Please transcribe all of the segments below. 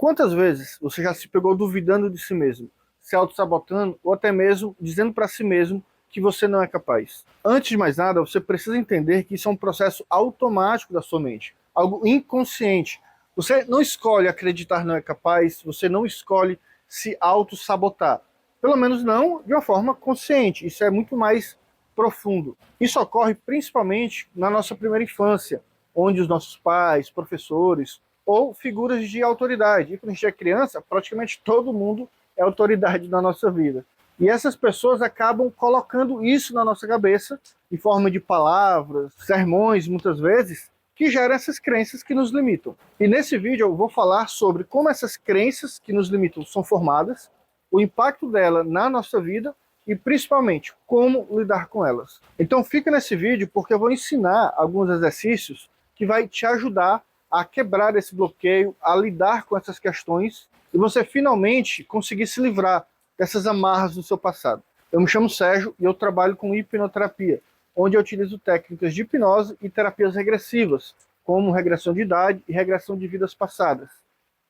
Quantas vezes você já se pegou duvidando de si mesmo, se auto-sabotando ou até mesmo dizendo para si mesmo que você não é capaz? Antes de mais nada, você precisa entender que isso é um processo automático da sua mente, algo inconsciente. Você não escolhe acreditar não é capaz, você não escolhe se auto-sabotar. Pelo menos não de uma forma consciente, isso é muito mais profundo. Isso ocorre principalmente na nossa primeira infância, onde os nossos pais, professores ou figuras de autoridade. E quando a gente é criança, praticamente todo mundo é autoridade na nossa vida. E essas pessoas acabam colocando isso na nossa cabeça, em forma de palavras, sermões, muitas vezes, que geram essas crenças que nos limitam. E nesse vídeo eu vou falar sobre como essas crenças que nos limitam são formadas, o impacto dela na nossa vida e principalmente como lidar com elas. Então fica nesse vídeo porque eu vou ensinar alguns exercícios que vai te ajudar a quebrar esse bloqueio, a lidar com essas questões e você finalmente conseguir se livrar dessas amarras do seu passado. Eu me chamo Sérgio e eu trabalho com hipnoterapia, onde eu utilizo técnicas de hipnose e terapias regressivas, como regressão de idade e regressão de vidas passadas.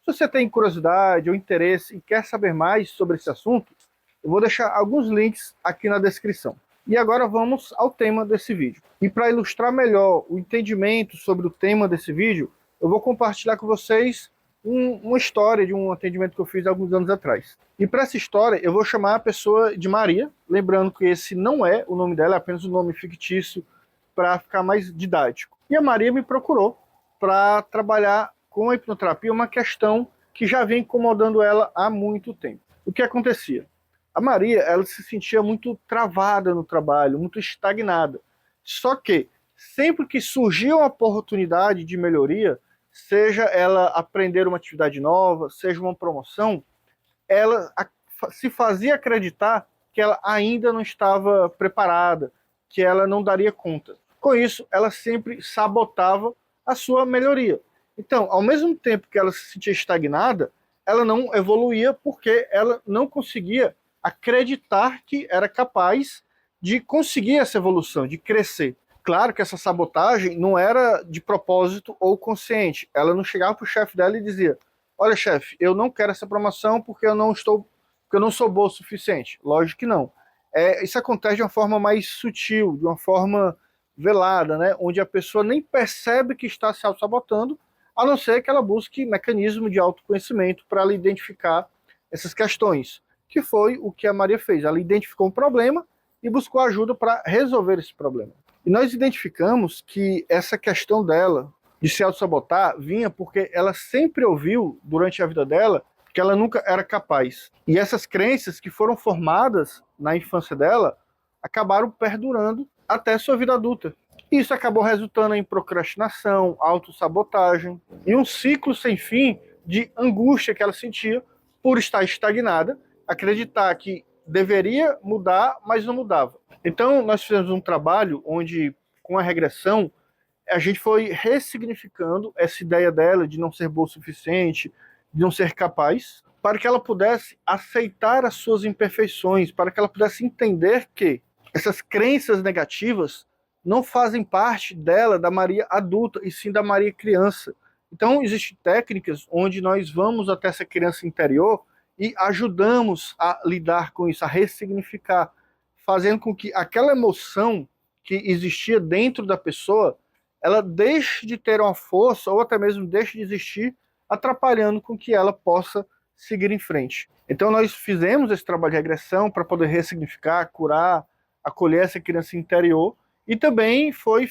Se você tem curiosidade ou interesse e quer saber mais sobre esse assunto, eu vou deixar alguns links aqui na descrição. E agora vamos ao tema desse vídeo. E para ilustrar melhor o entendimento sobre o tema desse vídeo, eu vou compartilhar com vocês uma história de um atendimento que eu fiz há alguns anos atrás. E para essa história eu vou chamar a pessoa de Maria, lembrando que esse não é o nome dela, é apenas um nome fictício para ficar mais didático. E a Maria me procurou para trabalhar com a hipnoterapia uma questão que já vem incomodando ela há muito tempo. O que acontecia? A Maria, ela se sentia muito travada no trabalho, muito estagnada. Só que, sempre que surgia uma oportunidade de melhoria, seja ela aprender uma atividade nova, seja uma promoção, ela se fazia acreditar que ela ainda não estava preparada, que ela não daria conta. Com isso, ela sempre sabotava a sua melhoria. Então, ao mesmo tempo que ela se sentia estagnada, ela não evoluía porque ela não conseguia acreditar que era capaz de conseguir essa evolução, de crescer. Claro que essa sabotagem não era de propósito ou consciente. Ela não chegava para o chefe dela e dizia: olha, chefe, eu não quero essa promoção porque eu não sou boa o suficiente. Lógico que não. Isso acontece de uma forma mais sutil, de uma forma velada, né? Onde a pessoa nem percebe que está se auto-sabotando, a não ser que ela busque mecanismo de autoconhecimento para ela identificar essas questões, que foi o que a Maria fez. Ela identificou um problema e buscou ajuda para resolver esse problema. E nós identificamos que essa questão dela de se auto-sabotar vinha porque ela sempre ouviu, durante a vida dela, que ela nunca era capaz. E essas crenças que foram formadas na infância dela acabaram perdurando até sua vida adulta. E isso acabou resultando em procrastinação, autossabotagem e um ciclo sem fim de angústia que ela sentia por estar estagnada, acreditar que deveria mudar, mas não mudava. Então, nós fizemos um trabalho onde, com a regressão, a gente foi ressignificando essa ideia dela de não ser boa o suficiente, de não ser capaz, para que ela pudesse aceitar as suas imperfeições, para que ela pudesse entender que essas crenças negativas não fazem parte dela, da Maria adulta, e sim da Maria criança. Então, existem técnicas onde nós vamos até essa criança interior e ajudamos a lidar com isso, a ressignificar, fazendo com que aquela emoção que existia dentro da pessoa, ela deixe de ter uma força, ou até mesmo deixe de existir, atrapalhando com que ela possa seguir em frente. Então nós fizemos esse trabalho de regressão para poder ressignificar, curar, acolher essa criança interior, e também foi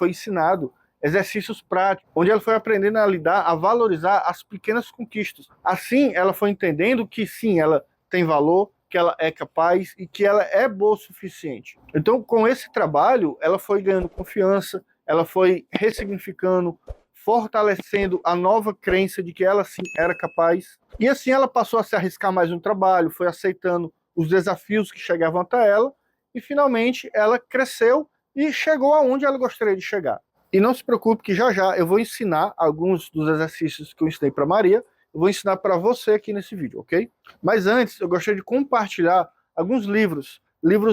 ensinado exercícios práticos, onde ela foi aprendendo a lidar, a valorizar as pequenas conquistas. Assim, ela foi entendendo que sim, ela tem valor, que ela é capaz e que ela é boa o suficiente. Então, com esse trabalho, ela foi ganhando confiança, ela foi ressignificando, fortalecendo a nova crença de que ela sim era capaz. E assim ela passou a se arriscar mais no trabalho, foi aceitando os desafios que chegavam até ela, e finalmente ela cresceu e chegou aonde ela gostaria de chegar. E não se preocupe que já já eu vou ensinar alguns dos exercícios que eu ensinei para Maria, eu vou ensinar para você aqui nesse vídeo, ok? Mas antes, eu gostaria de compartilhar alguns livros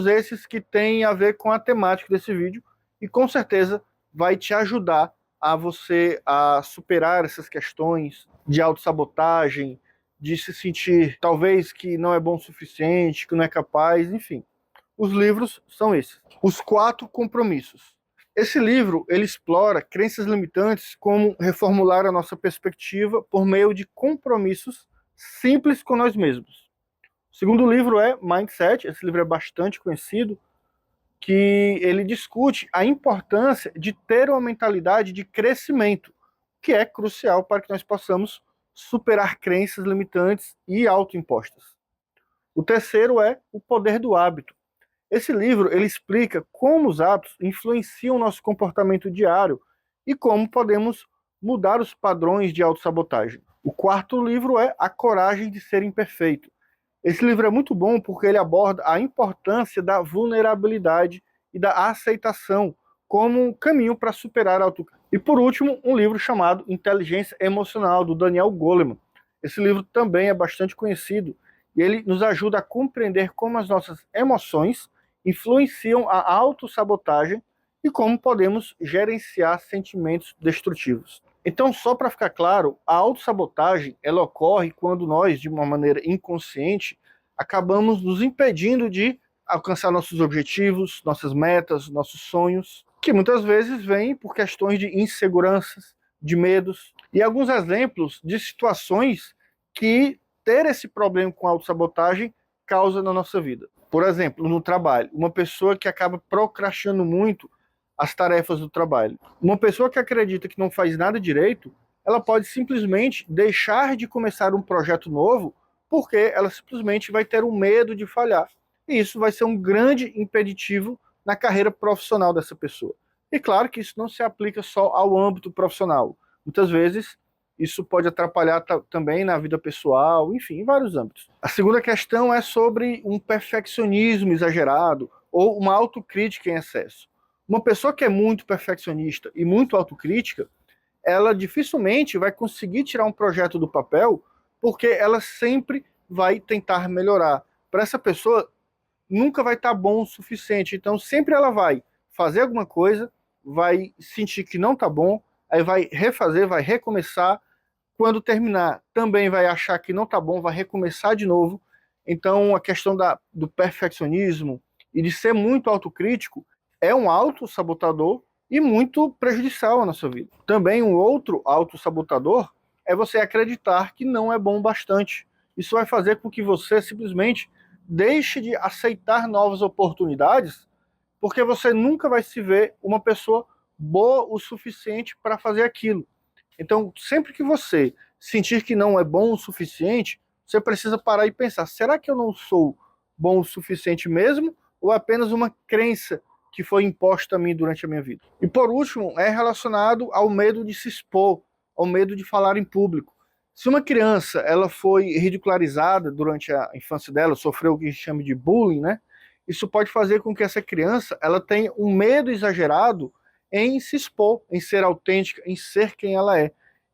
esses que têm a ver com a temática desse vídeo, e com certeza vai te ajudar a você a superar essas questões de autossabotagem, de se sentir talvez que não é bom o suficiente, que não é capaz, enfim. Os livros são esses. Os 4 compromissos. Esse livro, ele explora crenças limitantes como reformular a nossa perspectiva por meio de compromissos simples com nós mesmos. O segundo livro é Mindset, esse livro é bastante conhecido, que ele discute a importância de ter uma mentalidade de crescimento, que é crucial para que nós possamos superar crenças limitantes e autoimpostas. O terceiro é O Poder do Hábito. Esse livro ele explica como os hábitos influenciam o nosso comportamento diário e como podemos mudar os padrões de autossabotagem. O quarto livro é A Coragem de Ser Imperfeito. Esse livro é muito bom porque ele aborda a importância da vulnerabilidade e da aceitação como um caminho para superar a autocrítica. E por último, um livro chamado Inteligência Emocional, do Daniel Goleman. Esse livro também é bastante conhecido e ele nos ajuda a compreender como as nossas emoções influenciam a autossabotagem e como podemos gerenciar sentimentos destrutivos. Então, só para ficar claro, a autossabotagem ela ocorre quando nós, de uma maneira inconsciente, acabamos nos impedindo de alcançar nossos objetivos, nossas metas, nossos sonhos, que muitas vezes vêm por questões de inseguranças, de medos, e alguns exemplos de situações que ter esse problema com a autossabotagem causa na nossa vida. Por exemplo, no trabalho, uma pessoa que acaba procrastinando muito as tarefas do trabalho. Uma pessoa que acredita que não faz nada direito, ela pode simplesmente deixar de começar um projeto novo porque ela simplesmente vai ter um medo de falhar. E isso vai ser um grande impeditivo na carreira profissional dessa pessoa. E claro que isso não se aplica só ao âmbito profissional. Muitas vezes isso pode atrapalhar também na vida pessoal, enfim, em vários âmbitos. A segunda questão é sobre um perfeccionismo exagerado ou uma autocrítica em excesso. Uma pessoa que é muito perfeccionista e muito autocrítica, ela dificilmente vai conseguir tirar um projeto do papel, porque ela sempre vai tentar melhorar. Para essa pessoa, nunca vai estar bom o suficiente. Então, sempre ela vai fazer alguma coisa, vai sentir que não está bom, aí vai refazer, vai recomeçar. Quando terminar, também vai achar que não está bom, vai recomeçar de novo. Então, a questão do perfeccionismo e de ser muito autocrítico é um autossabotador e muito prejudicial à nossa vida. Também um outro autossabotador é você acreditar que não é bom bastante. Isso vai fazer com que você simplesmente deixe de aceitar novas oportunidades, porque você nunca vai se ver uma pessoa boa o suficiente para fazer aquilo. Então, sempre que você sentir que não é bom o suficiente, você precisa parar e pensar: será que eu não sou bom o suficiente mesmo? Ou é apenas uma crença que foi imposta a mim durante a minha vida? E por último, é relacionado ao medo de se expor, ao medo de falar em público. Se uma criança ela foi ridicularizada durante a infância dela, sofreu o que a gente chama de bullying, né? Isso pode fazer com que essa criança ela tenha um medo exagerado em se expor, em ser autêntica, em ser quem ela é.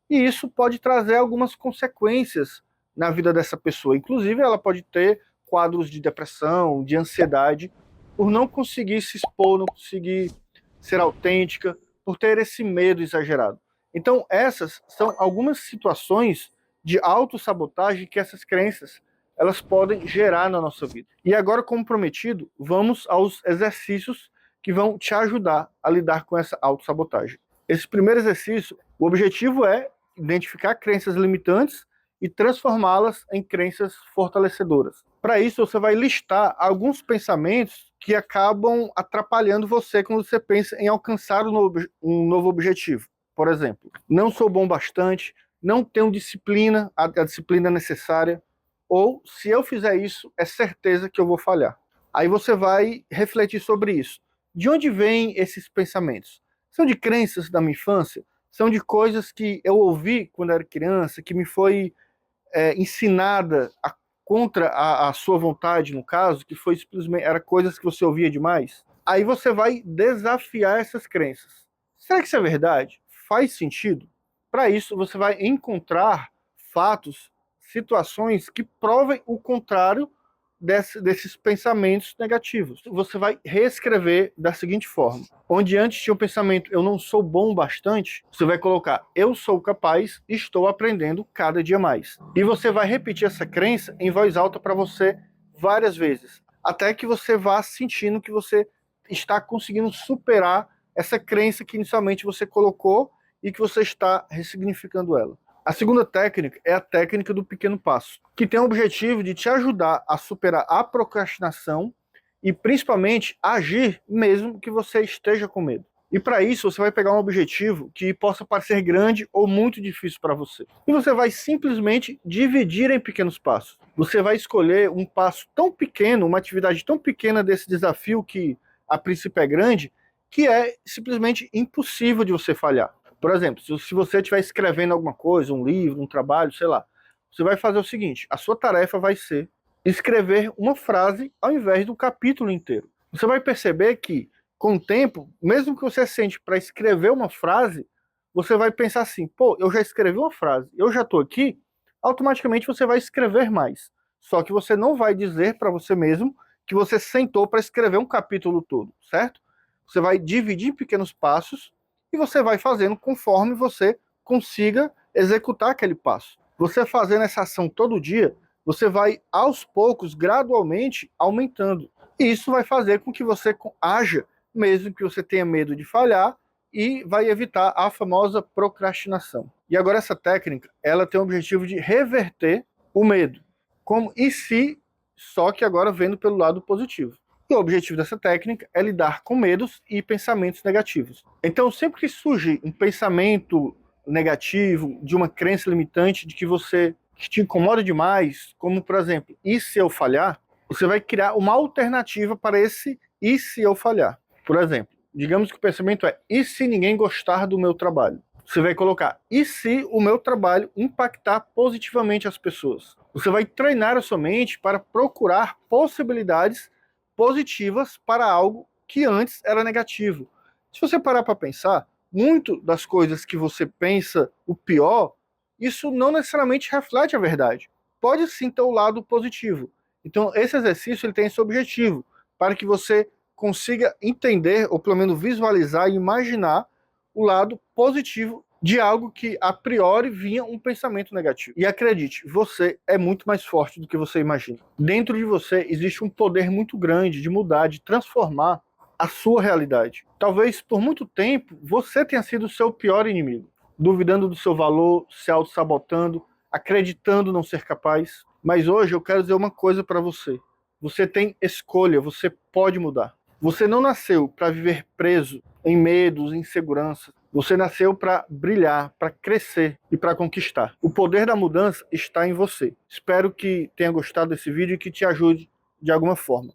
E isso pode trazer algumas consequências na vida dessa pessoa. Inclusive, ela pode ter quadros de depressão, de ansiedade, por não conseguir se expor, não conseguir ser autêntica, por ter esse medo exagerado. Então, essas são algumas situações de autossabotagem que essas crenças elas podem gerar na nossa vida. E agora, como prometido, vamos aos exercícios que vão te ajudar a lidar com essa autossabotagem. Esse primeiro exercício, o objetivo é identificar crenças limitantes e transformá-las em crenças fortalecedoras. Para isso, você vai listar alguns pensamentos que acabam atrapalhando você quando você pensa em alcançar um novo objetivo. Por exemplo, não sou bom bastante, não tenho disciplina, a disciplina necessária, ou se eu fizer isso, é certeza que eu vou falhar. Aí você vai refletir sobre isso. De onde vêm esses pensamentos? São de crenças da minha infância? São de coisas que eu ouvi quando era criança, que me foi ensinada contra a sua vontade, no caso, que foi simplesmente era coisas que você ouvia demais? Aí você vai desafiar essas crenças. Será que isso é verdade? Faz sentido? Para isso, você vai encontrar fatos, situações que provem o contrário desses pensamentos negativos. Você vai reescrever da seguinte forma: onde antes tinha o pensamento eu não sou bom o bastante, você vai colocar eu sou capaz, estou aprendendo cada dia mais. E você vai repetir essa crença em voz alta para você várias vezes, até que você vá sentindo que você está conseguindo superar essa crença que inicialmente você colocou e que você está ressignificando ela. A segunda técnica é a técnica do pequeno passo, que tem o objetivo de te ajudar a superar a procrastinação e principalmente agir mesmo que você esteja com medo. E para isso você vai pegar um objetivo que possa parecer grande ou muito difícil para você. E você vai simplesmente dividir em pequenos passos. Você vai escolher um passo tão pequeno, uma atividade tão pequena desse desafio que a princípio é grande, que é simplesmente impossível de você falhar. Por exemplo, se você estiver escrevendo alguma coisa, um livro, um trabalho, sei lá, você vai fazer o seguinte: a sua tarefa vai ser escrever uma frase ao invés do capítulo inteiro. Você vai perceber que, com o tempo, mesmo que você sente para escrever uma frase, você vai pensar assim: pô, eu já escrevi uma frase, eu já estou aqui, automaticamente você vai escrever mais. Só que você não vai dizer para você mesmo que você sentou para escrever um capítulo todo, certo? Você vai dividir em pequenos passos e você vai fazendo conforme você consiga executar aquele passo. Você fazendo essa ação todo dia, você vai aos poucos, gradualmente, aumentando. E isso vai fazer com que você haja, mesmo que você tenha medo de falhar, e vai evitar a famosa procrastinação. E agora essa técnica, ela tem o objetivo de reverter o medo. Como e se, só que agora vendo pelo lado positivo. E o objetivo dessa técnica é lidar com medos e pensamentos negativos. Então, sempre que surge um pensamento negativo, de uma crença limitante, de que te incomoda demais, como por exemplo, e se eu falhar? Você vai criar uma alternativa para esse e se eu falhar. Por exemplo, digamos que o pensamento é: e se ninguém gostar do meu trabalho? Você vai colocar: e se o meu trabalho impactar positivamente as pessoas? Você vai treinar a sua mente para procurar possibilidades positivas para algo que antes era negativo. Se você parar para pensar, muito das coisas que você pensa o pior, isso não necessariamente reflete a verdade. Pode sim ter o lado positivo. Então, esse exercício ele tem esse objetivo, para que você consiga entender, ou pelo menos visualizar e imaginar o lado positivo de algo que a priori vinha um pensamento negativo. E acredite, você é muito mais forte do que você imagina. Dentro de você existe um poder muito grande de mudar, de transformar a sua realidade. Talvez por muito tempo você tenha sido o seu pior inimigo, duvidando do seu valor, se auto-sabotando, acreditando não ser capaz. Mas hoje eu quero dizer uma coisa para você. Você tem escolha, você pode mudar. Você não nasceu para viver preso em medos, em inseguranças. Você nasceu para brilhar, para crescer e para conquistar. O poder da mudança está em você. Espero que tenha gostado desse vídeo e que te ajude de alguma forma.